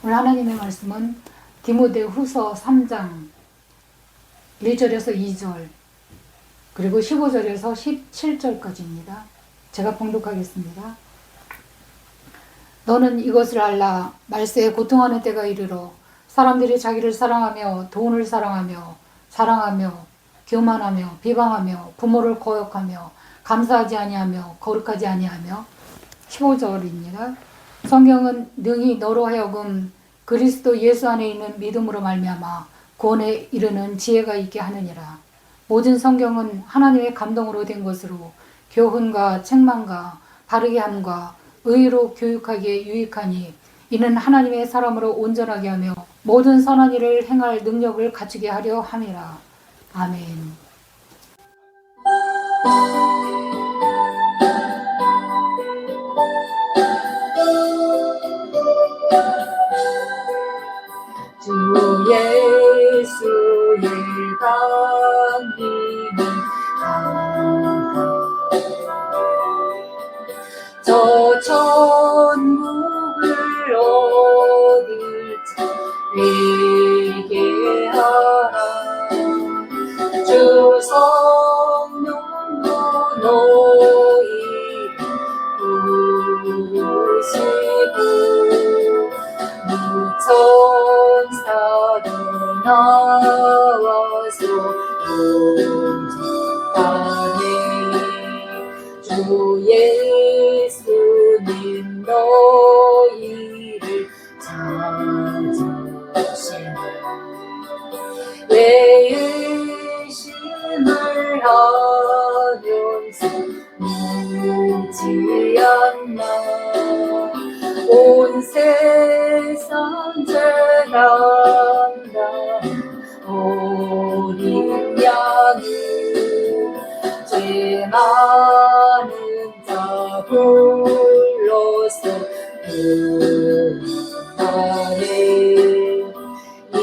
오늘 하나님의 말씀은 디모데후서 3장 1절에서 2절 그리고 15절에서 17절까지입니다. 제가 봉독하겠습니다. 너는 이것을 알라. 말세에 고통하는 때가 이르러 사람들이 자기를 사랑하며 돈을 사랑하며 자랑하며 교만하며 비방하며 부모를 거역하며 감사하지 아니하며 거룩하지 아니하며 15절입니다. 성경은 능히 너로 하여금 그리스도 예수 안에 있는 믿음으로 말미암아 구원에 이르는 지혜가 있게 하느니라. 모든 성경은 하나님의 감동으로 된 것으로 교훈과 책망과 바르게 함과 의로 교육하기에 유익하니 이는 하나님의 사람으로 온전하게 하며 모든 선한 일을 행할 능력을 갖추게 하려 함이라. 아멘. 주 예수의 강림은 저 천국을 얻을 자 회개하라. 주 성령도 너희를 부르시고 천사도 나와서 응답하네. 주 예수님 너희를 찾으시네. 왜 의심을 하면서 묻지 않나. 온 세상 죄난다 어린 양을 죄 많은 자 불러서 구원하네. 이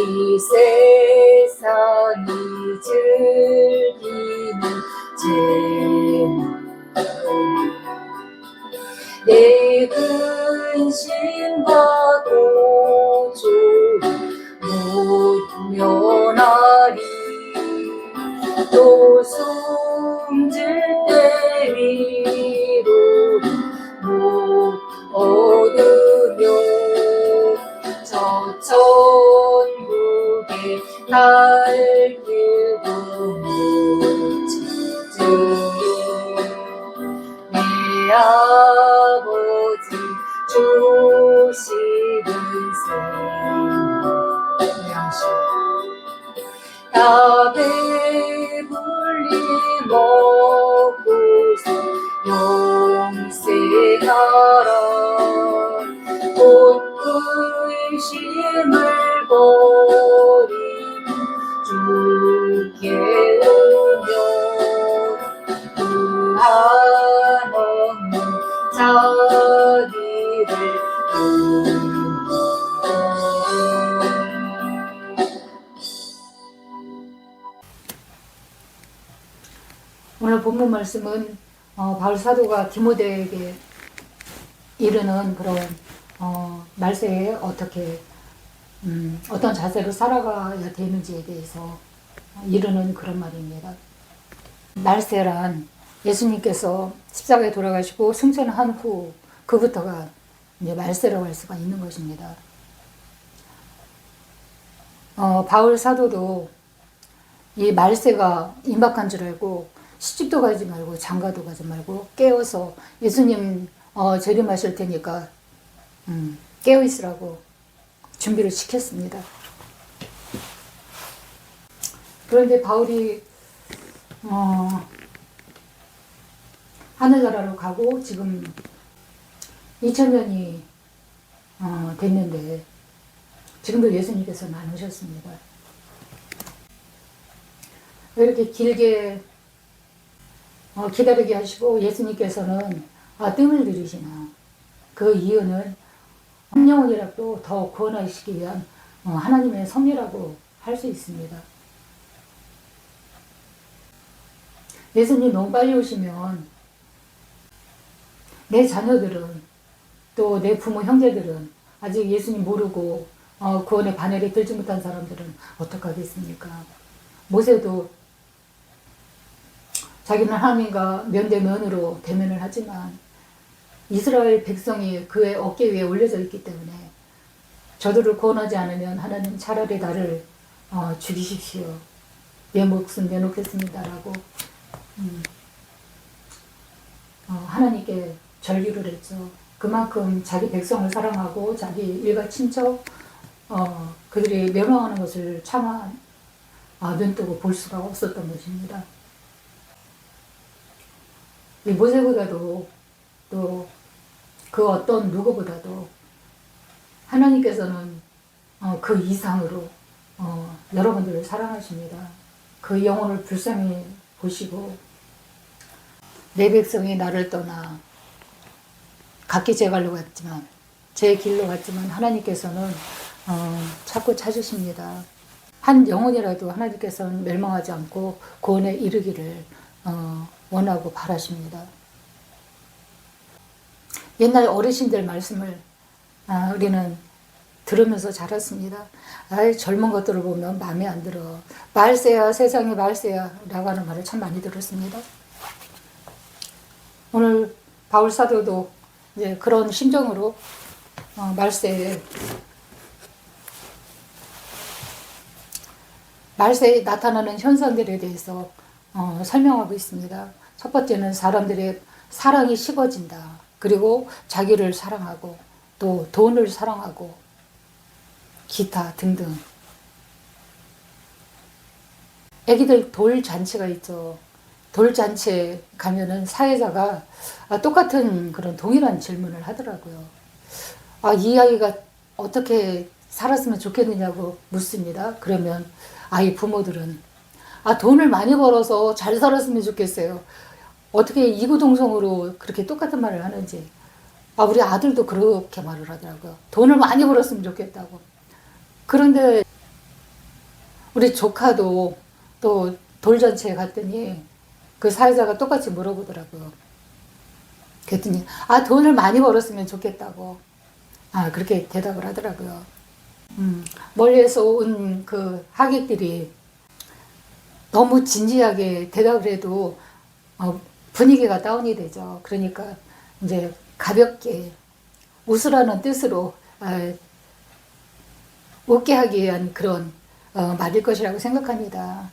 세상이 즐기는 죄는 내 근심과 도주 못 면하리. 또 숨질 때 위로 못 얻으며 저 천국에 갈 길도 못 찾으리. 내 아버지 주시는 생명식 다 배불리 먹고서 영생하라. 곧 의심을 버리고 주께 오며 한없는 자기를 오늘 본문 말씀은 바울 사도가 디모데에게 이르는 그런 말세에 어떻게 어떤 자세로 살아가야 되는지에 대해서 이르는 그런 말입니다. 말세란 예수님께서 십자가에 돌아가시고 승천한 후 그부터가 이제 말세라고 할 수가 있는 것입니다. 바울 사도도 이 말세가 임박한 줄 알고 시집도 가지 말고 장가도 가지 말고 깨어서 예수님 재림하실 테니까 깨어 있으라고 준비를 시켰습니다. 그런데 바울이 하늘나라로 가고 지금 2000년이 됐는데 지금도 예수님께서는 안 오셨습니다. 왜 이렇게 길게 기다리게 하시고 예수님께서는 뜸을 들이시나. 그 이유는 한 영혼이라도 더 구원하시기 위한 하나님의 섭리라고 할 수 있습니다. 예수님 너무 빨리 오시면 내 자녀들은 또 내 부모 형제들은 아직 예수님 모르고 구원의 바늘에 들지 못한 사람들은 어떡하겠습니까? 모세도 자기는 하나님과 면대면으로 대면을 하지만 이스라엘 백성이 그의 어깨 위에 올려져 있기 때문에 저들을 구원하지 않으면 하나님 차라리 나를 죽이십시오. 내 목숨 내놓겠습니다라고 하나님께 절규를 했죠. 그만큼 자기 백성을 사랑하고 자기 일가 친척 그들이 멸망하는 것을 차마 눈뜨고 볼 수가 없었던 것입니다. 이 모세보다도 또 그 어떤 누구보다도 하나님께서는 그 이상으로 여러분들을 사랑하십니다. 그 영혼을 불쌍히 보시고 내 백성이 나를 떠나 각기 제 갈로 갔지만 제 길로 갔지만 하나님께서는 자꾸 찾으십니다. 한 영혼이라도 하나님께서는 멸망하지 않고 구원에 이르기를 원하고 바라십니다. 옛날 어르신들 말씀을 우리는 들으면서 자랐습니다. 젊은 것들을 보면 마음에 안 들어. 말세야 세상이 말세야 라고 하는 말을 참 많이 들었습니다. 오늘 바울 사도도 이제 그런 심정으로 말세에 나타나는 현상들에 대해서 설명하고 있습니다. 첫 번째는 사람들의 사랑이 식어진다. 그리고 자기를 사랑하고 또 돈을 사랑하고 기타 등등. 애기들 돌잔치가 있죠. 돌잔치에 가면은 사회자가 똑같은 그런 동일한 질문을 하더라고요. 이 아이가 어떻게 살았으면 좋겠느냐고 묻습니다. 그러면 아이 부모들은 돈을 많이 벌어서 잘 살았으면 좋겠어요. 어떻게 이구동성으로 그렇게 똑같은 말을 하는지. 우리 아들도 그렇게 말을 하더라고요. 돈을 많이 벌었으면 좋겠다고. 그런데 우리 조카도 또 돌잔치에 갔더니 그 사회자가 똑같이 물어보더라고요. 그랬더니 돈을 많이 벌었으면 좋겠다고 그렇게 대답을 하더라고요. 멀리에서 온 그 하객들이 너무 진지하게 대답을 해도 분위기가 다운이 되죠. 그러니까 이제 가볍게 웃으라는 뜻으로 웃게 하기 위한 그런 말일 것이라고 생각합니다.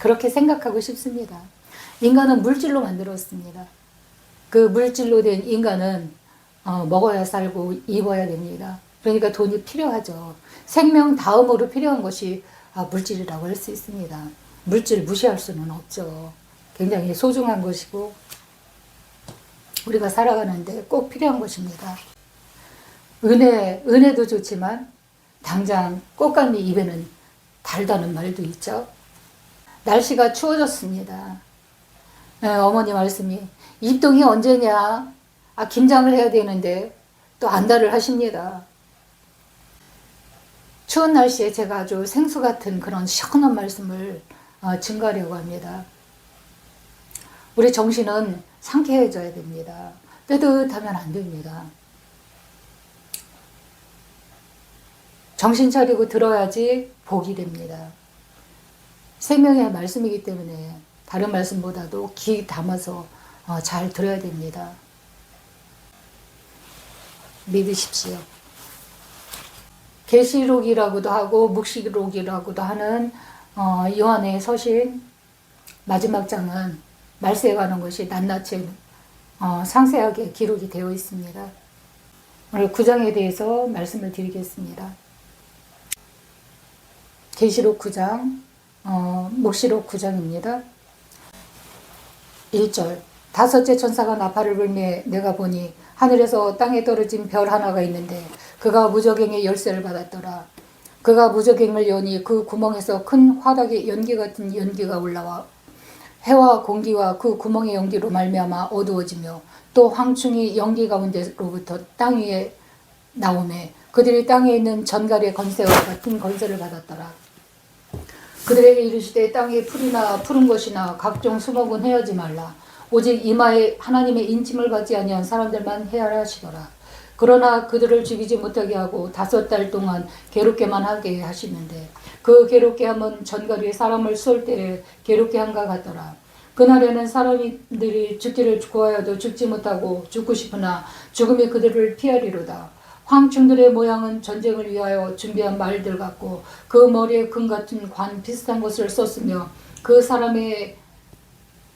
그렇게 생각하고 싶습니다. 인간은 물질로 만들었습니다. 그 물질로 된 인간은 먹어야 살고 입어야 됩니다. 그러니까 돈이 필요하죠. 생명 다음으로 필요한 것이 물질이라고 할 수 있습니다. 물질 무시할 수는 없죠. 굉장히 소중한 것이고 우리가 살아가는데 꼭 필요한 것입니다. 은혜도 좋지만 당장 꽃감이 입에는 달다는 말도 있죠. 날씨가 추워졌습니다. 어머니 말씀이 입동이 언제냐? 김장을 해야 되는데 또 안달을 하십니다. 추운 날씨에 제가 아주 생수 같은 그런 시원한 말씀을 증가하려고 합니다. 우리 정신은 상쾌해져야 됩니다. 뜨뜻하면 안 됩니다. 정신 차리고 들어야지 복이 됩니다. 생명의 말씀이기 때문에 다른 말씀보다도 귀 담아서 잘 들어야 됩니다. 믿으십시오. 계시록이라고도 하고 묵시록이라고도 하는 요한의 서신 마지막 장은 말세에 관한 것이 낱낱이 상세하게 기록이 되어 있습니다. 오늘 9장에 대해서 말씀을 드리겠습니다. 계시록 9장, 묵시록 9장입니다. 1절 다섯째 천사가 나팔을 불매 내가 보니 하늘에서 땅에 떨어진 별 하나가 있는데 그가 무저갱의 열쇠를 받았더라. 그가 무저갱을 여니 그 구멍에서 큰 화덕의 연기 같은 연기가 올라와 해와 공기와 그 구멍의 연기로 말미암아 어두워지며 또 황충이 연기 가운데로부터 땅 위에 나오매 그들이 땅에 있는 전갈의 건세와 같은 건세를 받았더라. 그들에게 이르시되 땅에 풀이나 푸른 것이나 각종 수목은 헤어지 말라. 오직 이마에 하나님의 인침을 받지 아니한 사람들만 헤아라 하시더라. 그러나 그들을 죽이지 못하게 하고 5달 동안 괴롭게만 하게 하시는데 그 괴롭게 함은 전갈이 사람을 쏠 때 괴롭게 한가 같더라. 그날에는 사람들이 죽기를 구하여도 죽지 못하고 죽고 싶으나 죽음이 그들을 피하리로다. 황충들의 모양은 전쟁을 위하여 준비한 말들 같고 그 머리에 금 같은 관 비슷한 것을 썼으며 그 사람의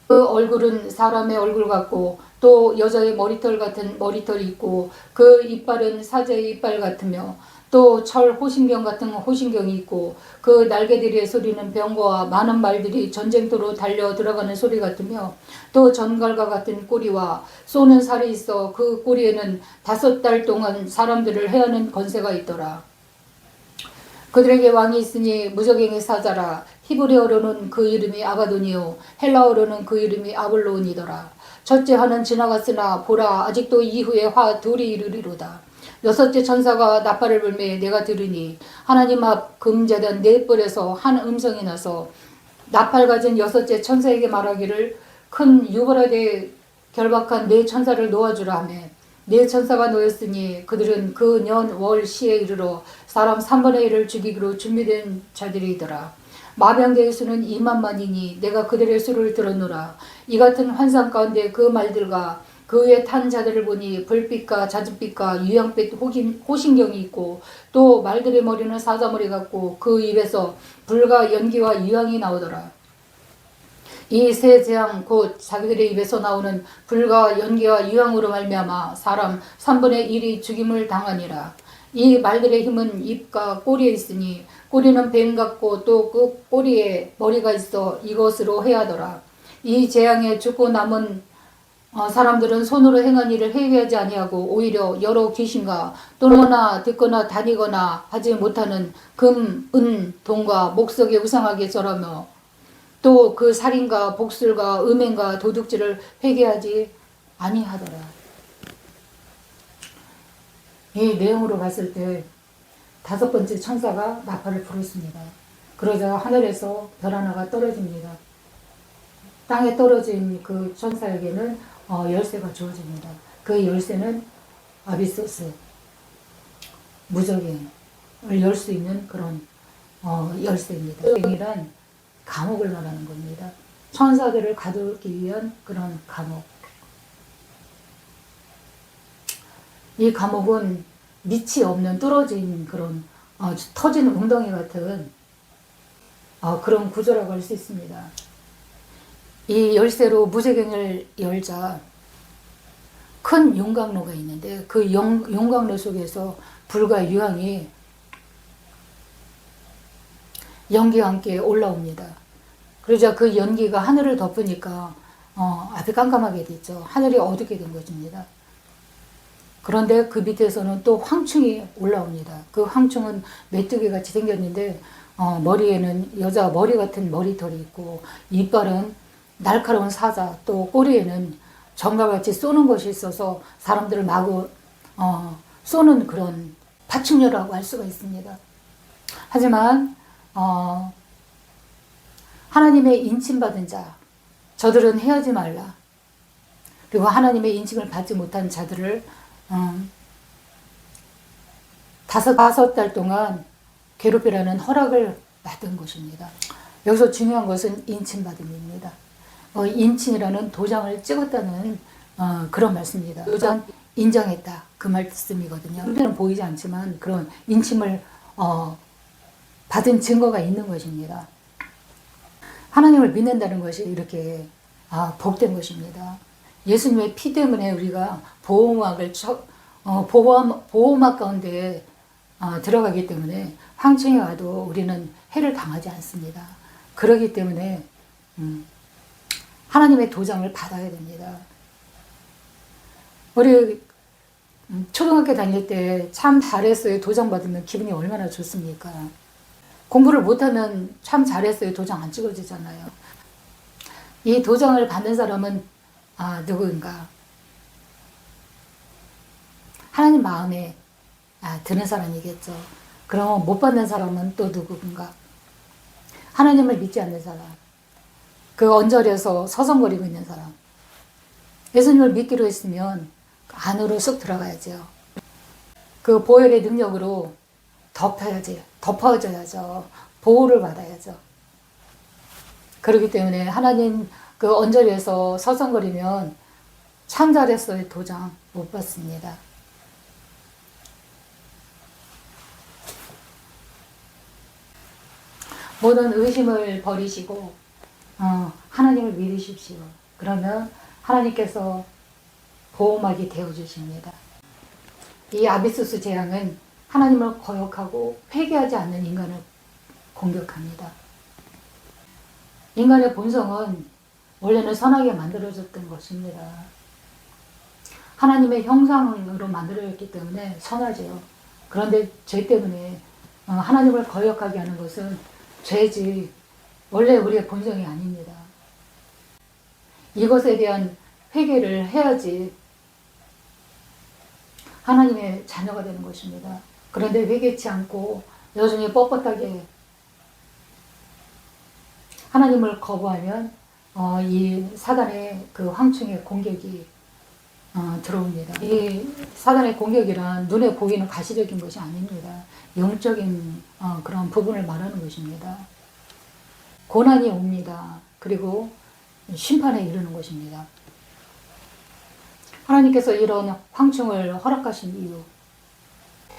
그 얼굴은 사람의 얼굴 같고 또 여자의 머리털 같은 머리털이 있고 그 이빨은 사자의 이빨 같으며 또 철 호신경 같은 호신경이 있고 그 날개들의 소리는 병거와 많은 말들이 전쟁터로 달려 들어가는 소리 같으며 또 전갈과 같은 꼬리와 쏘는 살이 있어 그 꼬리에는 5달 동안 사람들을 해하는 권세가 있더라. 그들에게 왕이 있으니 무저갱의 사자라. 히브리어로는 그 이름이 아바돈이요 헬라어로는 그 이름이 아볼로온이더라. 첫째 화는 지나갔으나 보라 아직도 이후에 화 둘이 이르리로다. 6째 천사가 나팔을 불매 내가 들으니 하나님 앞 금제단 4뿔에서 한 음성이 나서 나팔 가진 6째 천사에게 말하기를 큰 유브라데 결박한 4천사를 놓아주라 하며 4천사가 놓였으니 그들은 그 년 월 시에 이르러 사람 3분의 1을 죽이기로 준비된 자들이더라. 마병대의 수는 2만만이니 내가 그들의 수를 들었노라. 이 같은 환상 가운데 그 말들과 그 위에 탄 자들을 보니 불빛과 자줏빛과 유향빛 호신경이 있고 또 말들의 머리는 사자머리 같고 그 입에서 불과 연기와 유향이 나오더라. 이 세 재앙 곧 자기들의 입에서 나오는 불과 연기와 유향으로 말미암아 사람 3분의 1이 죽임을 당하니라. 이 말들의 힘은 입과 꼬리에 있으니 꼬리는 뱀 같고 또 그 꼬리에 머리가 있어 이것으로 해하더라. 이 재앙에 죽고 남은 사람들은 손으로 행한 일을 회개하지 아니하고 오히려 여러 귀신과 또나 듣거나 다니거나 하지 못하는 금, 은, 동과 목석에 우상하게 절하며 또 그 살인과 복술과 음행과 도둑질을 회개하지 아니하더라. 이 내용으로 봤을 때 5번째 천사가 나팔을 불었습니다. 그러자 하늘에서 별 하나가 떨어집니다. 땅에 떨어진 그 천사에게는 열쇠가 주어집니다. 그 열쇠는 아비소스, 무적행을 열 수 있는 그런 열쇠입니다. 무적행이란 감옥을 말하는 겁니다. 천사들을 가두기 위한 그런 감옥. 이 감옥은 밑이 없는 뚫어진 그런 터진 웅덩이 같은 그런 구조라고 할 수 있습니다. 이 열쇠로 무적행을 열자 큰 용광로가 있는데 그 용광로 속에서 불과 유황이 연기와 함께 올라옵니다. 그러자 그 연기가 하늘을 덮으니까 앞이 깜깜하게 됐죠. 하늘이 어둡게 된 것입니다. 그런데 그 밑에서는 또 황충이 올라옵니다. 그 황충은 메뚜기 같이 생겼는데 머리에는 여자 머리 같은 머리털이 있고 이빨은 날카로운 사자, 또 꼬리에는 정갈같이 쏘는 것이 있어서 사람들을 마구 쏘는 그런 파충류라고 할 수가 있습니다. 하지만 하나님의 인침받은 자, 저들은 헤어지 말라. 그리고 하나님의 인침을 받지 못한 자들을 5달 동안 괴롭히라는 허락을 받은 것입니다. 여기서 중요한 것은 인침받음입니다. 인침이라는 도장을 찍었다는 그런 말씀입니다. 도장 인정했다 그 말씀이거든요. 눈에는 보이지 않지만 그런 인침을 받은 증거가 있는 것입니다. 하나님을 믿는다는 것이 이렇게 복된 것입니다. 예수님의 피 때문에 우리가 보호막 가운데 들어가기 때문에 황충이 와도 우리는 해를 당하지 않습니다. 그렇기 때문에 하나님의 도장을 받아야 됩니다. 우리 초등학교 다닐 때 참 잘했어요 도장 받으면 기분이 얼마나 좋습니까? 공부를 못하면 참 잘했어요 도장 안 찍어지잖아요. 이 도장을 받는 사람은 누구인가? 하나님 마음에 드는 사람이겠죠. 그럼 못 받는 사람은 또 누구인가? 하나님을 믿지 않는 사람. 그 언저리에서 서성거리고 있는 사람. 예수님을 믿기로 했으면 안으로 쑥 들어가야죠. 그 보혈의 능력으로 덮어져야죠. 보호를 받아야죠. 그렇기 때문에 하나님 그 언저리에서 서성거리면 참 잘했어요 도장 못 받습니다. 모든 의심을 버리시고 하나님을 믿으십시오. 그러면 하나님께서 보호막이 되어주십니다. 이 아비스스 재앙은 하나님을 거역하고 회개하지 않는 인간을 공격합니다. 인간의 본성은 원래는 선하게 만들어졌던 것입니다. 하나님의 형상으로 만들어졌기 때문에 선하죠. 그런데 죄 때문에 하나님을 거역하게 하는 것은 죄지 원래 우리의 본성이 아닙니다. 이것에 대한 회개를 해야지 하나님의 자녀가 되는 것입니다. 그런데 회개치 않고 여전히 뻣뻣하게 하나님을 거부하면 이 사단의 그 황충의 공격이 들어옵니다. 이 사단의 공격이란 눈에 보이는 가시적인 것이 아닙니다. 영적인 그런 부분을 말하는 것입니다. 고난이 옵니다. 그리고 심판에 이르는 것입니다. 하나님께서 이런 황충을 허락하신 이유,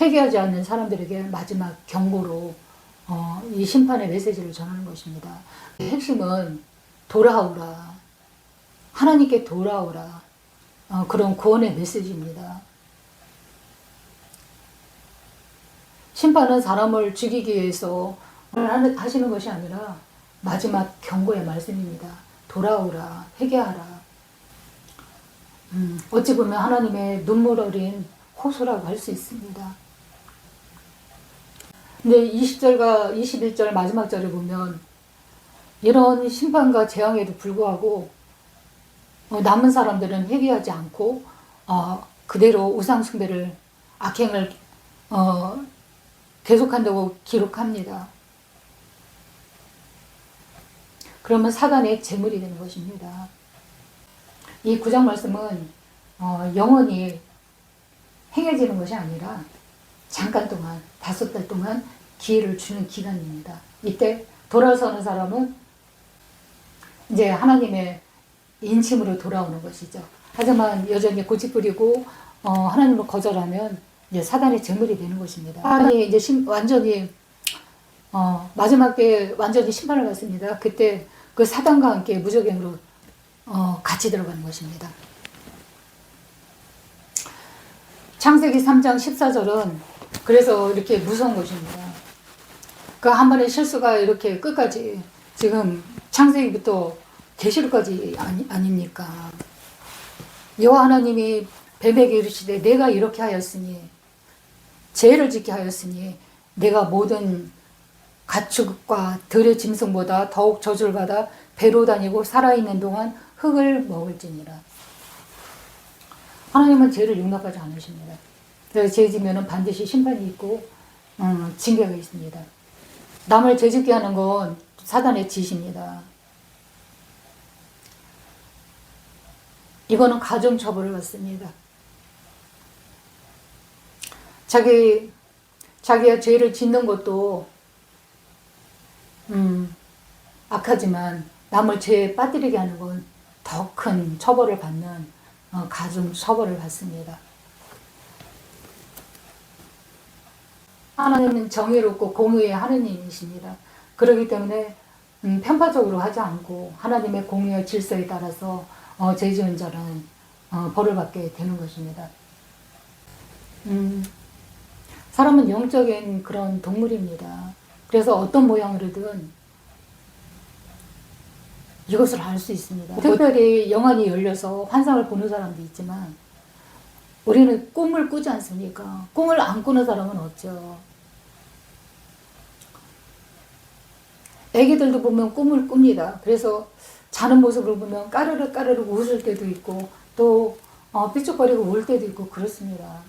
회개하지 않는 사람들에게 마지막 경고로 이 심판의 메시지를 전하는 것입니다. 핵심은 돌아오라, 하나님께 돌아오라, 그런 구원의 메시지입니다. 심판은 사람을 죽이기 위해서 하시는 것이 아니라 마지막 경고의 말씀입니다. 돌아오라, 회개하라. 어찌 보면 하나님의 눈물 어린 호소라고 할 수 있습니다. 근데 20절과 21절 마지막 절을 보면 이런 심판과 재앙에도 불구하고 남은 사람들은 회개하지 않고 그대로 우상 숭배를 악행을 계속한다고 기록합니다. 그러면 사단의 제물이 되는 것입니다. 이 9장 말씀은 영원히 행해지는 것이 아니라 잠깐 동안 5달 동안 기회를 주는 기간입니다. 이때 돌아서는 사람은 이제 하나님의 인침으로 돌아오는 것이죠. 하지만 여전히 고집부리고 하나님을 거절하면 이제 사단의 제물이 되는 것입니다. 사단이 이제 완전히 마지막 때 완전히 심판을 받습니다. 그때 그 사단과 함께 무저갱으로 같이 들어가는 것입니다. 창세기 3장 14절은 그래서 이렇게 무서운 것입니다. 그 한 번의 실수가 이렇게 끝까지 지금 창세기부터 계시록까지 아닙니까? 여호와 하나님이 뱀에게 이르시되 내가 이렇게 하였으니 죄를 짓게 하였으니 내가 모든 가축과 들의 짐승보다 더욱 저주를 받아 배로 다니고 살아있는 동안 흙을 먹을지니라. 하나님은 죄를 용납하지 않으십니다. 그래서 죄 지면은 반드시 심판이 있고 징계가 있습니다. 남을 죄짓게 하는 건 사단의 짓입니다. 이거는 가중처벌을 받습니다. 자기가 죄를 짓는 것도 악하지만 남을 죄에 빠뜨리게 하는 건 더 큰 처벌을 받는 가중처벌을 받습니다. 하나님은 정의롭고 공의의 하느님이십니다. 그렇기 때문에 편파적으로 하지 않고 하나님의 공의의 질서에 따라서 죄 지은 자는 벌을 받게 되는 것입니다. 사람은 영적인 그런 동물입니다. 그래서 어떤 모양으로든 이것을 알 수 있습니다. 특별히 영안이 열려서 환상을 보는 사람도 있지만 우리는 꿈을 꾸지 않습니까? 꿈을 안 꾸는 사람은 없죠. 애기들도 보면 꿈을 꿉니다. 그래서 자는 모습을 보면 까르르 까르르 웃을 때도 있고 또 삐죽거리고 울 때도 있고 그렇습니다.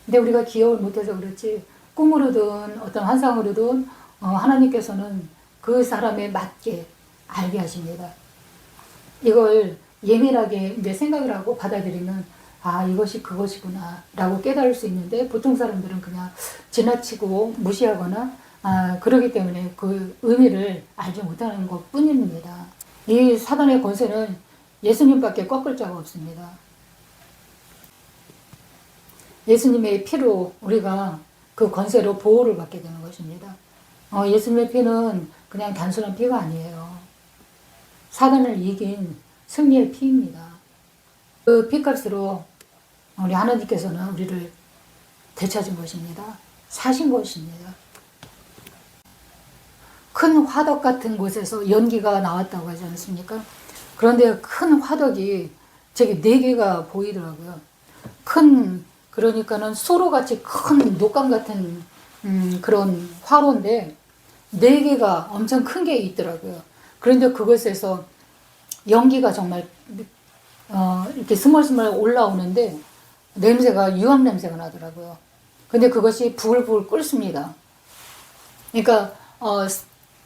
근데 우리가 기억을 못해서 그렇지 꿈으로든 어떤 환상으로든 하나님께서는 그 사람에 맞게 알게 하십니다. 이걸 예민하게 이제 생각을 하고 받아들이면 아, 이것이 그것이구나 라고 깨달을 수 있는데, 보통 사람들은 그냥 지나치고 무시하거나 그러기 때문에 그 의미를 알지 못하는 것 뿐입니다. 이 사단의 권세는 예수님밖에 꺾을 자가 없습니다. 예수님의 피로 우리가 그 권세로 보호를 받게 되는 것입니다. 예수님의 피는 그냥 단순한 피가 아니에요. 사단을 이긴 승리의 피입니다. 그 피값으로 우리 하나님께서는 우리를 되찾은 것입니다. 사신 것입니다. 큰 화덕 같은 곳에서 연기가 나왔다고 하지 않습니까? 그런데 큰 화덕이 저기 4개가 보이더라고요. 그러니까는 수로같이 큰 녹감 같은 그런 화로인데 4개가 엄청 큰 게 있더라고요. 그런데 그것에서 연기가 정말 이렇게 스멀스멀 올라오는데 냄새가 유황 냄새가 나더라고요. 근데 그것이 부글부글 끓습니다. 그러니까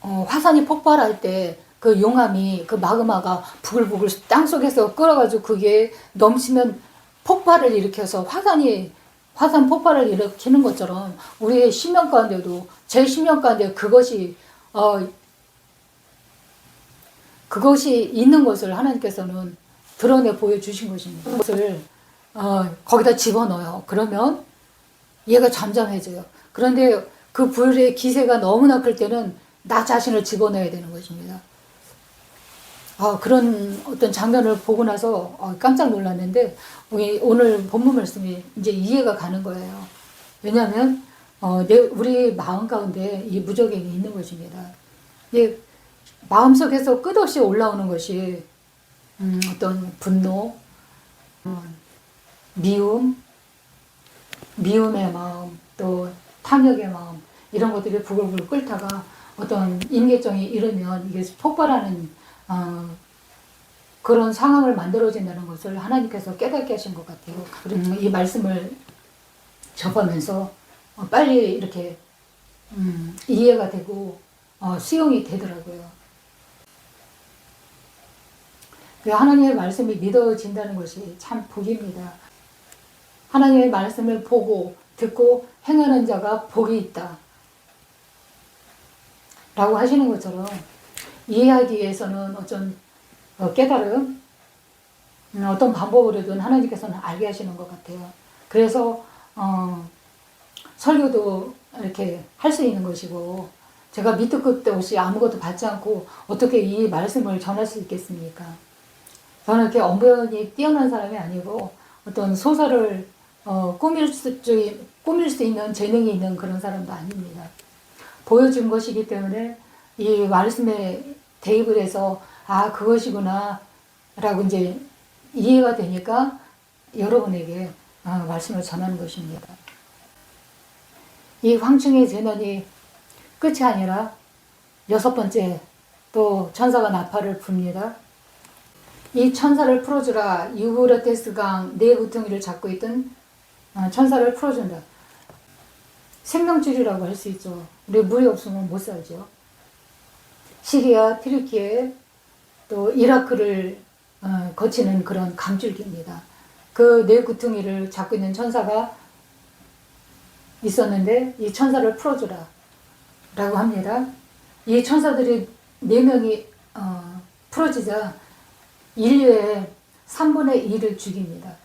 화산이 폭발할 때 그 용암이 그 마그마가 부글부글 땅속에서 끓어가지고 그게 넘치면 폭발을 일으켜서 화산 폭발을 일으키는 것처럼 우리의 심령 가운데도 제 심령 가운데 그것이 있는 것을 하나님께서는 드러내 보여주신 것입니다. 그것을 거기다 집어넣어요. 그러면 얘가 잠잠해져요. 그런데 그 불의 기세가 너무나 클 때는 나 자신을 집어넣어야 되는 것입니다. 그런 어떤 장면을 보고 나서 깜짝 놀랐는데 오늘 본문 말씀이 이제 이해가 가는 거예요. 왜냐하면 우리 마음 가운데 이 무적행이 있는 것입니다. 마음속에서 끝없이 올라오는 것이 어떤 분노, 미움의 마음, 또 탐욕의 마음, 이런 것들이 부글부글 끓다가 어떤 임계점이 이르면 이게 폭발하는 그런 상황을 만들어진다는 것을 하나님께서 깨닫게 하신 것 같아요. 이 말씀을 접하면서 빨리 이렇게 이해가 되고 수용이 되더라고요. 하나님의 말씀이 믿어진다는 것이 참 복입니다. 하나님의 말씀을 보고 듣고 행하는 자가 복이 있다 라고 하시는 것처럼 이해하기 위해서는 어떤 깨달음, 어떤 방법으로든 하나님께서는 알게 하시는 것 같아요. 그래서 설교도 이렇게 할 수 있는 것이고, 제가 밑도 끝도 없이 아무것도 받지 않고 어떻게 이 말씀을 전할 수 있겠습니까? 저는 이렇게 언변이 뛰어난 사람이 아니고 어떤 소설을 꾸밀 수 있는 재능이 있는 그런 사람도 아닙니다. 보여준 것이기 때문에 이 말씀에 대입을 해서 그것이구나 라고 이제 이해가 되니까 여러분에게 말씀을 전하는 것입니다. 이 황충의 재난이 끝이 아니라 6번째 또 천사가 나팔을 붑니다. 이 천사를 풀어주라. 유브라테스 강 4구덩이를 잡고 있던 천사를 풀어준다. 생명줄이라고 할 수 있죠. 우리 물이 없으면 못 살죠. 시리아, 튀르키예, 또 이라크를 거치는 그런 강줄기입니다. 그 4구덩이를 잡고 있는 천사가 있었는데 이 천사를 풀어주라 라고 합니다. 이 천사들이 4명이 풀어지자 인류의 3분의 1을 죽입니다.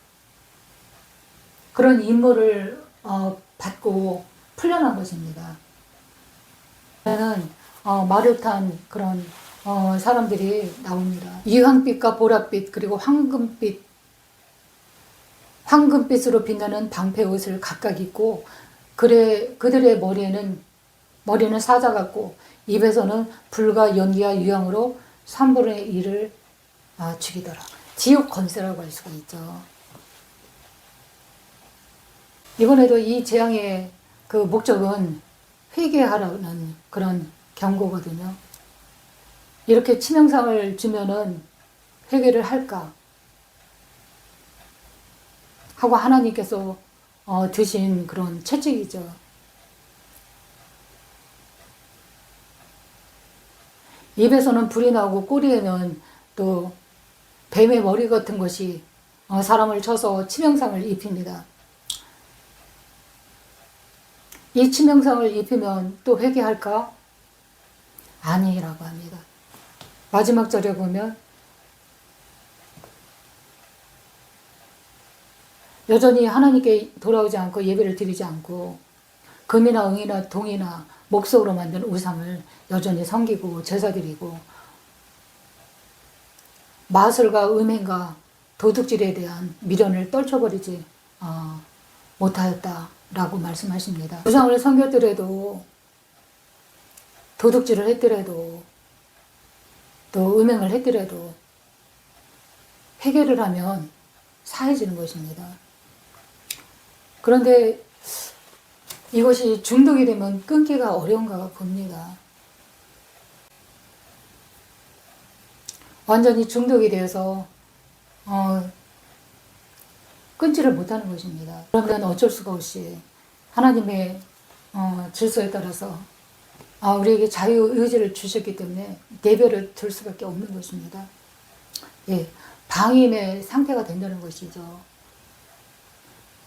그런 임무를 받고 풀려난 것입니다. 저는 말을 탄 그런 사람들이 나옵니다. 유황빛과 보랏빛 그리고 황금빛으로 빛나는 방패 옷을 각각 입고 그들의 머리는 사자 같고 입에서는 불과 연기와 유황으로 3분의 1을 죽이더라. 지옥 권세라고 할 수가 있죠. 이번에도 이 재앙의 그 목적은 회개하라는 그런 경고거든요. 이렇게 치명상을 주면은 회개를 할까 하고 하나님께서 드신 그런 채찍이죠. 입에서는 불이 나오고 꼬리에는 또 뱀의 머리 같은 것이 사람을 쳐서 치명상을 입힙니다. 이 치명상을 입히면 또 회개할까? 아니라고 합니다. 마지막 절에 보면 여전히 하나님께 돌아오지 않고 예배를 드리지 않고 금이나 은이나 동이나 목석으로 만든 우상을 여전히 섬기고 제사드리고 마술과 음행과 도둑질에 대한 미련을 떨쳐버리지 못하였다라고 말씀하십니다. 우상을 섬겼더라도 도둑질을 했더라도 또 음행을 했더라도 회개를 하면 사해지는 것입니다. 그런데 이것이 중독이 되면 끊기가 어려운가 봅니다. 완전히 중독이 되어서 끊지를 못하는 것입니다. 그러면 어쩔 수가 없이 하나님의 질서에 따라서 우리에게 자유의지를 주셨기 때문에 내버려 둘 수밖에 없는 것입니다. 예, 방임의 상태가 된다는 것이죠.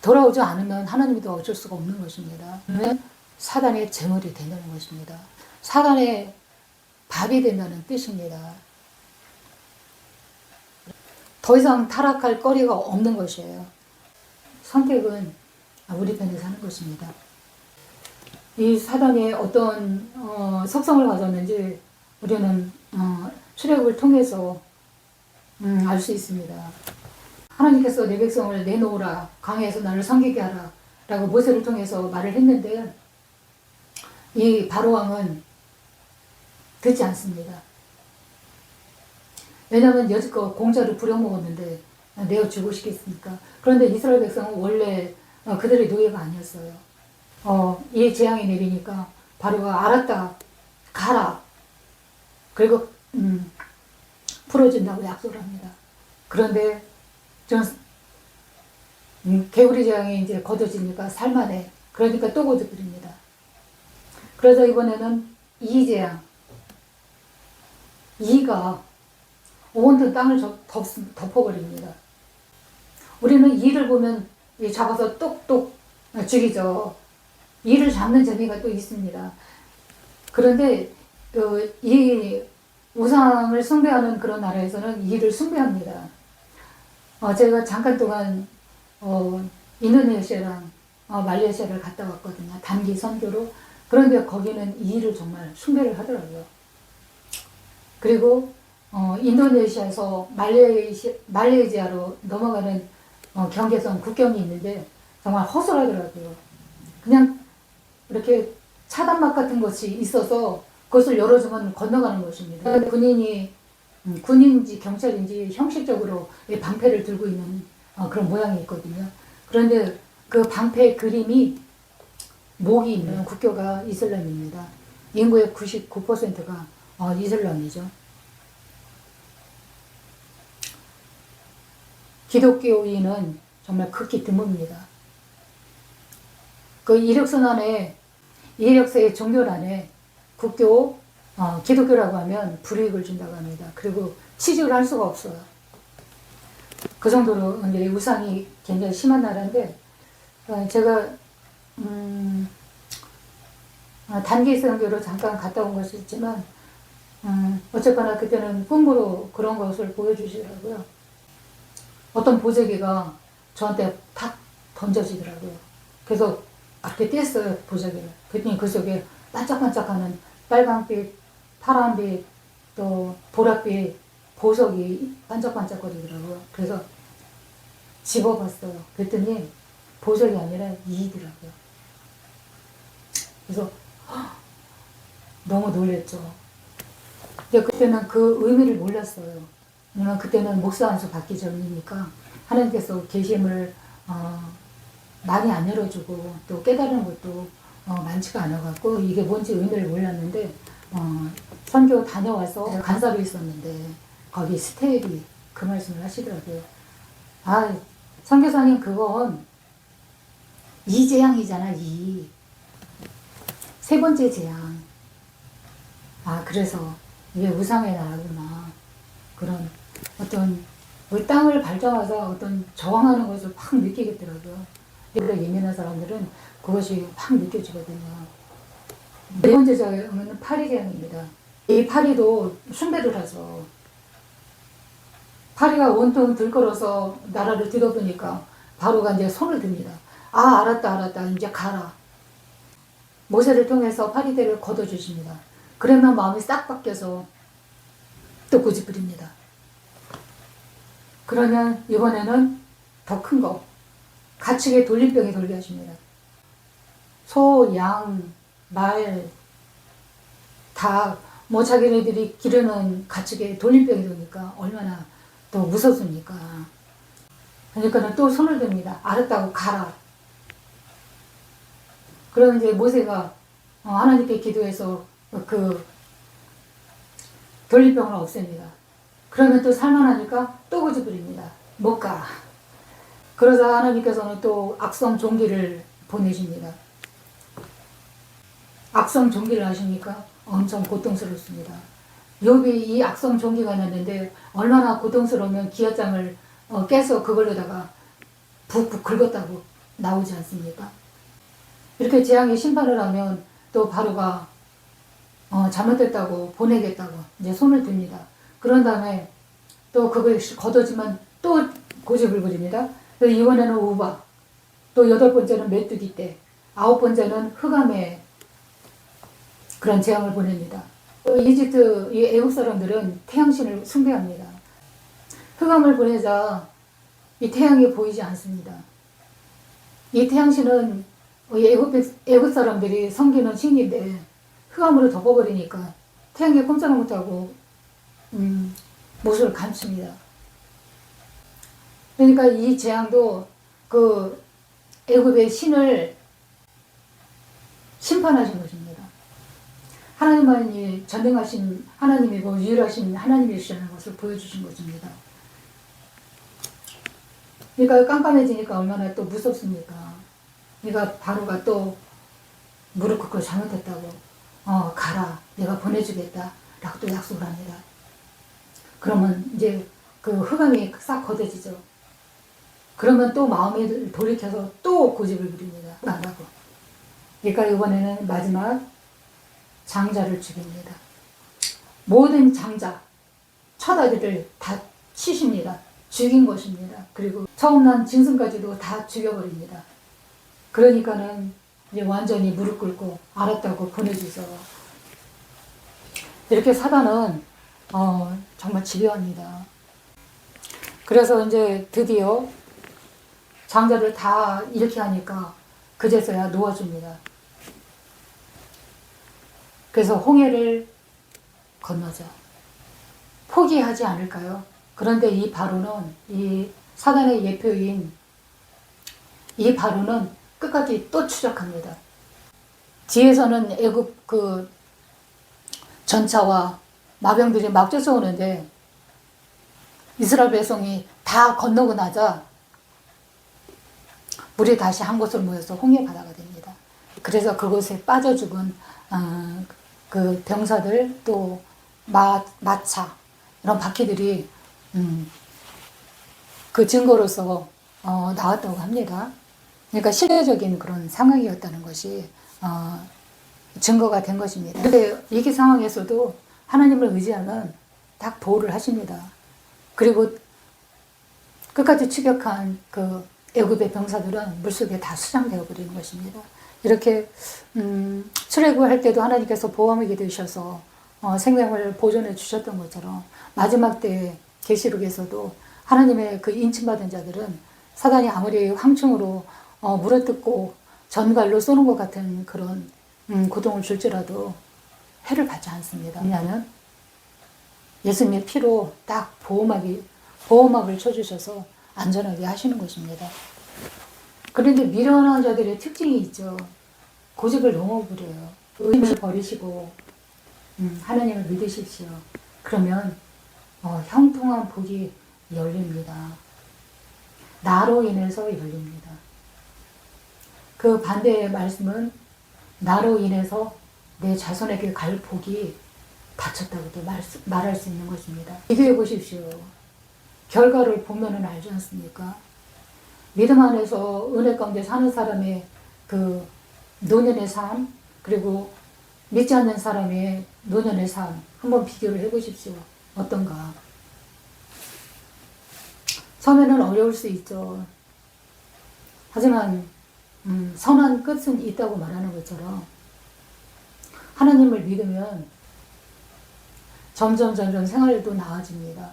돌아오지 않으면 하나님도 어쩔 수가 없는 것입니다. 그러면 사단의 제물이 된다는 것입니다. 사단의 밥이 된다는 뜻입니다. 더 이상 타락할 거리가 없는 것이에요. 선택은 우리 편에 사는 것입니다. 이 사단이 어떤 속성을 가졌는지 우리는 출애굽을 통해서 알 수 있습니다. 하나님께서 내 백성을 내놓으라, 광야에서 나를 섬기게 하라 라고 모세를 통해서 말을 했는데 이 바로왕은 듣지 않습니다. 왜냐하면 여지껏 공짜로 부려먹었는데 내어주고 싶겠습니까? 그런데 이스라엘 백성은 원래 그들의 노예가 아니었어요. 이 재앙이 내리니까 바로가 알았다, 가라. 그리고 풀어준다고 약속을 합니다. 그런데 개구리 재앙이 이제 거둬지니까 살만해. 그러니까 또 거둬버립니다. 그래서 이번에는 이 재앙, 이가 온통 땅을 덮어버립니다. 우리는 이를 보면 잡아서 똑똑 죽이죠. 이를 잡는 재미가 또 있습니다. 그런데 이 우상을 숭배하는 그런 나라에서는 이를 숭배합니다. 제가 잠깐 동안 인도네시아랑 말레이시아를 갔다 왔거든요. 단기 선교로. 그런데 거기는 이를 정말 숭배를 하더라고요. 그리고 인도네시아에서 말레이시아로 넘어가는 경계선 국경이 있는데 정말 허술하더라고요. 그냥 이렇게 차단막 같은 것이 있어서 그것을 열어주면 건너가는 것입니다. 군인인지 경찰인지 형식적으로 방패를 들고 있는 그런 모양이 있거든요. 그런데 그 방패 그림이 목이 있는 국교가 이슬람입니다. 인구의 99%가 이슬람이죠. 기독교인은 정말 극히 드뭅니다. 그 이력서의 종교란에 국교, 기독교라고 하면 불이익을 준다고 합니다. 그리고 취직을 할 수가 없어요. 그 정도로 이제 우상이 굉장히 심한 나라인데, 제가 단기 선교로 잠깐 갔다 온 것이 있지만, 어쨌거나 그때는 꿈으로 그런 것을 보여주시더라고요. 어떤 보자기가 저한테 탁 던져지더라고요. 그래서 그렇게 뗐어요, 보자기를. 그랬더니 그 속에 반짝반짝하는 빨강빛, 파란빛, 또 보랏빛 보석이 반짝반짝거리더라고요. 그래서 집어봤어요. 그랬더니 보석이 아니라 이이더라고요. 그래서 너무 놀랬죠. 근데 그때는 그 의미를 몰랐어요. 왜냐면 그때는 목사 안수 받기 전이니까 하나님께서 계심을 많이 안 열어주고 또 깨달은 것도 많지가 않아갖고 이게 뭔지 의미를 몰랐는데 선교 다녀와서 간사로 있었는데 거기 스텝이 그 말씀을 하시더라고요. 선교사님 그건 이 재앙이잖아. 세 번째 재앙. 그래서 이게 우상의 나라구나. 그런 어떤 그 땅을 밟자마자 어떤 저항하는 것을 확 느끼겠더라고요. 근데 예민한 사람들은 그것이 확 느껴지거든요. 네 번째 재앙은 파리 재앙입니다. 이 파리도 숭배를 하죠. 파리가 온통 들끓어서 나라를 뒤덮으니까 바로가 이제 손을 듭니다. 아, 알았다, 이제 가라. 모세를 통해서 파리대를 걷어주십니다. 그러면 마음이 싹 바뀌어서 또 고집부립니다. 그러면 이번에는 더 큰 거, 가축의 돌림병이 돌게 하십니다. 소, 양, 말, 닭, 뭐 자기네들이 기르는 가축의 돌림병이 도니까 얼마나 또 무섭습니까? 그러니까는 또 손을 듭니다. 알았다고 가라. 그러면 이제 모세가 하나님께 기도해서 그 돌림병을 없앱니다. 그러면 또 살만하니까 또 고집부립니다. 못 가. 그러자 하나님께서는 또 악성 종기를 보내십니다. 악성 종기를 하시니까 엄청 고통스럽습니다. 욥이 이 악성 종기가 났는데 얼마나 고통스러우면 기아장을 깨서 그걸로다가 푹푹 긁었다고 나오지 않습니까? 이렇게 재앙의 심판을 하면 또 바로가 잘못됐다고 보내겠다고 이제 손을 듭니다. 그런 다음에 또 그걸 걷어지면 또 고집을 부립니다. 그래서 이번에는 우박, 또 8번째는 메뚜기 떼, 9번째는 흑암의 그런 재앙을 보냅니다. 이집트, 이 애국 사람들은 태양신을 숭배합니다. 흑암을 보내자 이 태양이 보이지 않습니다. 이 태양신은 애국 사람들이 섬기는 신인데 흑암으로 덮어버리니까 태양이 꼼짝을 못하고 모습을 감춥니다. 그러니까 이 재앙도 그 애굽의 신을 심판하신 것입니다. 하나님만이 전능하신 하나님이고 유일하신 하나님이시라는 것을 보여주신 것입니다. 그러니까 깜깜해지니까 얼마나 또 무섭습니까? 그러니까 바로가 또 무릎 꿇고 잘못했다고 가라, 내가 보내주겠다 라고 또 약속을 합니다. 그러면 이제 그 흑암이 싹 걷어지죠. 그러면 또 마음을 돌이켜서 또 고집을 부립니다. 안 하고. 그러니까 이번에는 마지막 장자를 죽입니다. 모든 장자, 첫 아들을 다 치십니다. 죽인 것입니다. 그리고 처음 난 짐승까지도 다 죽여버립니다. 그러니까는 이제 완전히 무릎 꿇고 알았다고 보내주죠. 이렇게 사단은 정말 집요합니다. 그래서 이제 드디어 장자를 다 이렇게 하니까 그제서야 놓아줍니다. 그래서 홍해를 건너죠. 포기하지 않을까요? 그런데 이 바로는, 이 사단의 예표인 이 바로는 끝까지 또 추적합니다. 뒤에서는 애굽 그 전차와 마병들이 막 쫓아오는데 이스라엘 백성이 다 건너고 나자 물이 다시 한 곳으로 모여서 홍해 바다가 됩니다. 그래서 그곳에 빠져 죽은 그 병사들 또 마차 이런 바퀴들이 그 증거로서 나왔다고 합니다. 그러니까 실제적인 그런 상황이었다는 것이 증거가 된 것입니다. 그런데 위기 상황에서도 하나님을 의지하면 딱 보호를 하십니다. 그리고 끝까지 추격한 그 애굽의 병사들은 물속에 다 수장되어 버리는 것입니다. 이렇게 출애굽할 때도 하나님께서 보호하게 되셔서 생명을 보존해 주셨던 것처럼 마지막 때 계시록에서도 하나님의 그 인침받은 자들은 사단이 아무리 황충으로 물어뜯고 전갈로 쏘는 것 같은 그런 고통을 줄지라도 해를 받지 않습니다. 왜냐하면 예수님의 피로 딱 보호막을 쳐주셔서 안전하게 하시는 것입니다. 그런데 미련한 자들의 특징이 있죠. 고집을 너무 부려요. 의심을 버리시고 하나님을 믿으십시오. 그러면 형통한 복이 열립니다. 나로 인해서 열립니다. 그 반대의 말씀은 나로 인해서 내 자손에게 갈 복이 닫혔다고도 말할 수 있는 것입니다. 비교해 보십시오. 결과를 보면은 알지 않습니까? 믿음 안에서 은혜 가운데 사는 사람의 그 노년의 삶, 그리고 믿지 않는 사람의 노년의 삶 한번 비교를 해보십시오. 어떤가? 처음에는 어려울 수 있죠. 하지만 선한 끝은 있다고 말하는 것처럼 하나님을 믿으면 점점 생활도 나아집니다.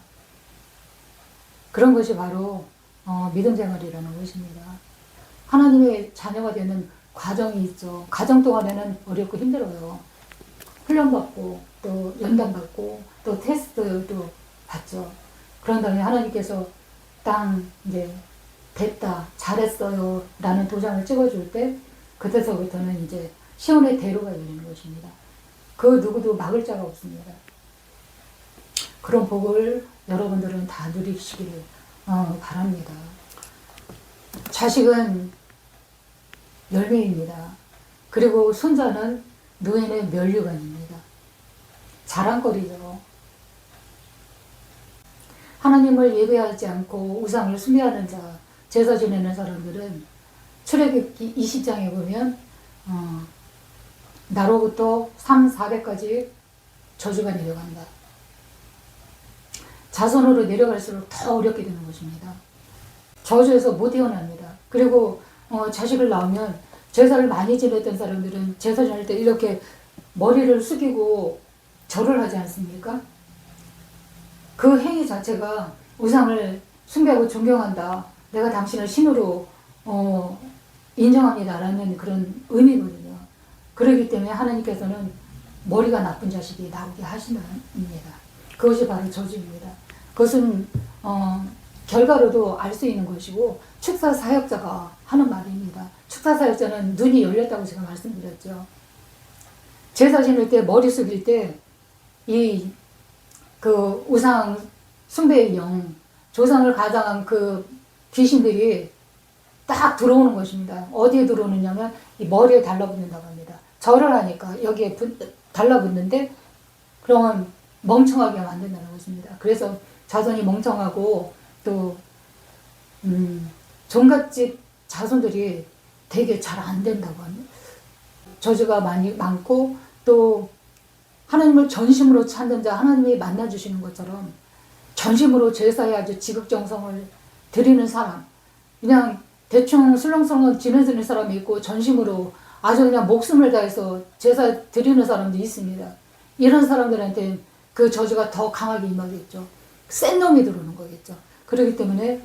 그런 것이 바로 믿음 생활이라는 것입니다. 하나님의 자녀가 되는 과정이 있죠. 과정 동안에는 어렵고 힘들어요. 훈련받고 또 연단받고 또 테스트도 받죠. 그런 다음에 하나님께서 땅 이제 됐다, 잘했어요 라는 도장을 찍어줄 때 그때서부터는 이제 시온의 대로가 열리는 것입니다. 그 누구도 막을 자가 없습니다. 그런 복을 여러분들은 다 누리시기를 바랍니다. 자식은 열매입니다. 그리고 손자는 노인의 면류관입니다. 자랑거리죠. 하나님을 예배하지 않고 우상을 숭배하는 자, 제사 지내는 사람들은 출애굽기 20장에 보면 나로부터 3, 4대까지 저주가 내려간다. 자손으로 내려갈수록 더 어렵게 되는 것입니다. 저주에서 못 태어납니다. 그리고 자식을 낳으면 제사를 많이 지냈던 사람들은 제사 지낼 때 이렇게 머리를 숙이고 절을 하지 않습니까? 그 행위 자체가 우상을 숭배하고 존경한다. 내가 당신을 신으로 인정합니다라는 그런 의미거든요. 그렇기 때문에 하나님께서는 머리가 나쁜 자식이 나오게 하시는입니다. 그것이 바로 저주입니다. 그것은 결과로도 알 수 있는 것이고 축사 사역자가 하는 말입니다. 축사 사역자는 눈이 열렸다고 제가 말씀드렸죠. 제사 지낼 때 머리 숙일 때 그 우상 숭배의 영, 조상을 가장한 그 귀신들이 딱 들어오는 것입니다. 어디에 들어오느냐면 이 머리에 달라붙는다고 합니다. 절을 하니까 여기에 달라붙는데 그러면 멍청하게 만든다는 것입니다. 그래서 자손이 멍청하고 또 종갓집 자손들이 되게 잘 안 된다고 합니다. 저주가 많고 또 하나님을 전심으로 찾는 자 하나님이 만나주시는 것처럼 전심으로 제사에 아주 지극정성을 드리는 사람, 그냥 대충 술렁술렁 지내는 사람이 있고 전심으로 아주 그냥 목숨을 다해서 제사 드리는 사람도 있습니다. 이런 사람들한테 그 저주가 더 강하게 임하겠죠. 센 놈이 들어오는 거겠죠. 그렇기 때문에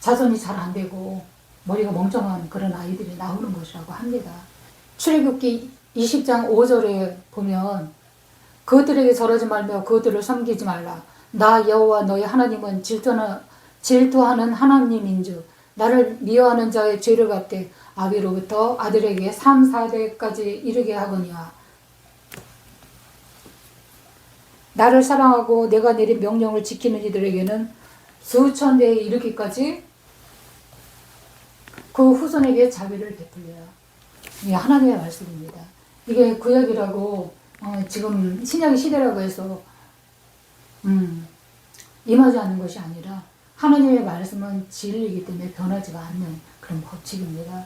자손이 잘 안 되고 머리가 멍청한 그런 아이들이 나오는 것이라고 합니다. 출애굽기 20장 5절에 보면 그것들에게 절하지 말며 그것들을 섬기지 말라. 나 여호와 너희 하나님은 질투하는 하나님인즉 나를 미워하는 자의 죄를 갚되 아비로부터 아들에게 3, 4대까지 이르게 하거니와 나를 사랑하고 내가 내린 명령을 지키는 이들에게는 수천 대에 이르기까지 그 후손에게 자비를 베풀려라. 이게 하나님의 말씀입니다. 이게 구약이라고 지금 신약의 시대라고 해서 임하지 않는 것이 아니라 하나님의 말씀은 진리이기 때문에 변하지가 않는 그런 법칙입니다.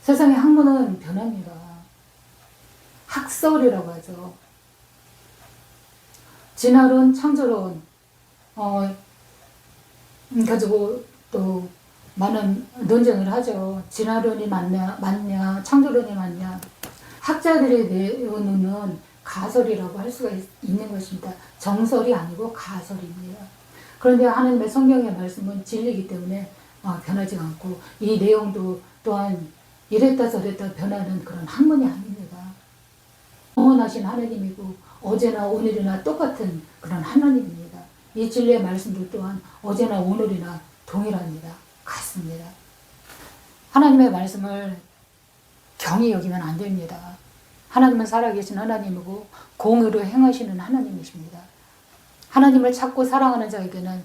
세상의 학문은 변합니다. 학설이라고 하죠. 진화론, 창조론 가지고 또 많은 논쟁을 하죠. 진화론이 맞냐, 창조론이 맞냐. 학자들이 내놓는 가설이라고 할 수가 있는 것입니다. 정설이 아니고 가설입니다. 그런데 하나님의 성경의 말씀은 진리이기 때문에 변하지 않고 이 내용도 또한 이랬다 저랬다 변하는 그런 학문이 아닙니다. 영원하신 하나님이고 어제나 오늘이나 똑같은 그런 하나님입니다. 이 진리의 말씀도 또한 어제나 오늘이나 동일합니다. 같습니다. 하나님의 말씀을 경히 여기면 안 됩니다. 하나님은 살아계신 하나님이고 공의로 행하시는 하나님이십니다. 하나님을 찾고 사랑하는 자에게는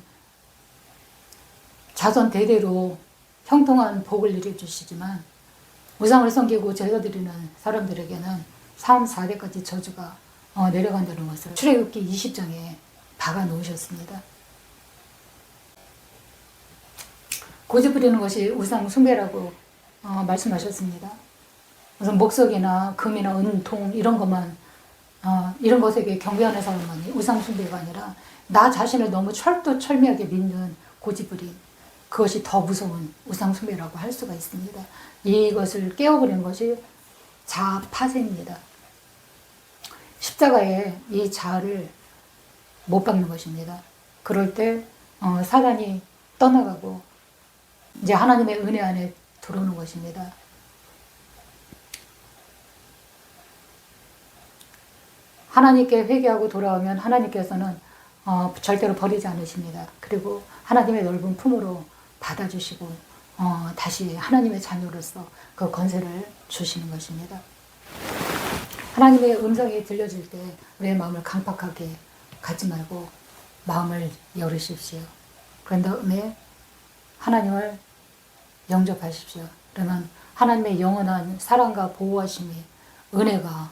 자손 대대로 형통한 복을 내려주시지만 우상을 섬기고 제사 드리는 사람들에게는 3, 4대까지 저주가 내려간다는 것을 출애굽기 20장에 박아 놓으셨습니다. 고집 부리는 것이 우상 숭배라고 말씀하셨습니다. 무슨 목석이나 금이나 은, 동 이런 것만 이런 것에게 경배하는 사람만이 우상 숭배가 아니라 나 자신을 너무 철두철미하게 믿는 고집부림, 그것이 더 무서운 우상 숭배라고 할 수가 있습니다. 이것을 깨워버리는 것이 자아 파쇄입니다. 십자가에 이 자아를 못 박는 것입니다. 그럴 때 사단이 떠나가고 이제 하나님의 은혜 안에 들어오는 것입니다. 하나님께 회개하고 돌아오면 하나님께서는 절대로 버리지 않으십니다. 그리고 하나님의 넓은 품으로 받아주시고 다시 하나님의 자녀로서 그 권세를 주시는 것입니다. 하나님의 음성이 들려질 때 우리의 마음을 강팍하게 갖지 말고 마음을 열으십시오. 그런 다음에 하나님을 영접하십시오. 그러면 하나님의 영원한 사랑과 보호하심이 은혜가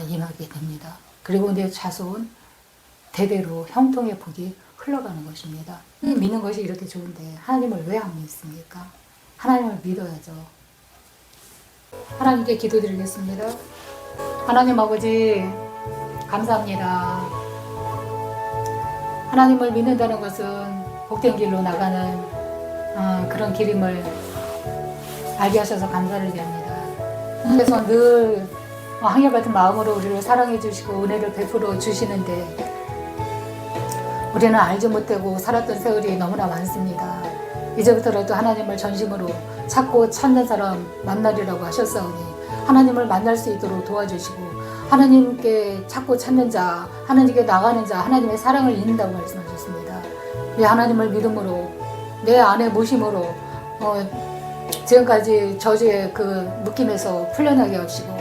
임하게 됩니다. 그리고 내 자손 대대로 형통의 복이 흘러가는 것입니다. 믿는 것이 이렇게 좋은데 하나님을 왜 안 믿습니까? 하나님을 믿어야죠. 하나님께 기도드리겠습니다. 하나님 아버지 감사합니다. 하나님을 믿는다는 것은 복된 길로 나가는 그런 길임을 알게 하셔서 감사를 드립니다. 그래서 늘 한결같은 마음으로 우리를 사랑해 주시고 은혜를 베풀어 주시는데 우리는 알지 못하고 살았던 세월이 너무나 많습니다. 이제부터라도 하나님을 전심으로 찾고 찾는 사람 만나리라고 하셨사오니 하나님을 만날 수 있도록 도와주시고 하나님께 찾고 찾는 자, 하나님께 나가는 자, 하나님의 사랑을 잊는다고 말씀하셨습니다. 이 하나님을 믿음으로 내 안에 모심으로 지금까지 저주의 그 묶임에서 풀려나게 하시고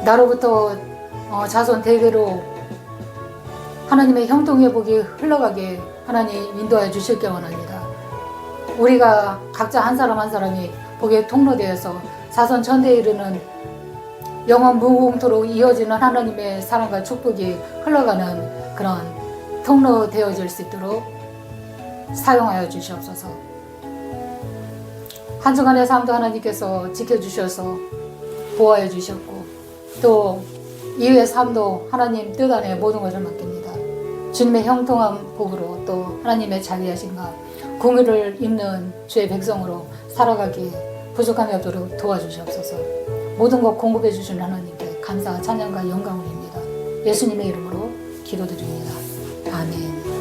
나로부터 자손 대대로 하나님의 형통의 복이 흘러가게 하나님 인도하여 주실 게 원합니다. 우리가 각자 한 사람 한 사람이 복의 통로되어서 자손 전대에 이르는 영원 무궁토록 이어지는 하나님의 사랑과 축복이 흘러가는 그런 통로 되어질 수 있도록 사용하여 주시옵소서. 한 주간의 삶도 하나님께서 지켜주셔서 보호해 주셨고 또 이후의 삶도 하나님 뜻 안에 모든 것을 맡깁니다. 주님의 형통한 복으로 또 하나님의 자비하심과 공의를 입는 주의 백성으로 살아가기에 부족함이 없도록 도와주시옵소서. 모든 것 공급해 주신 하나님께 감사와 찬양과 영광을 드립니다. 예수님의 이름으로 기도드립니다. 아멘.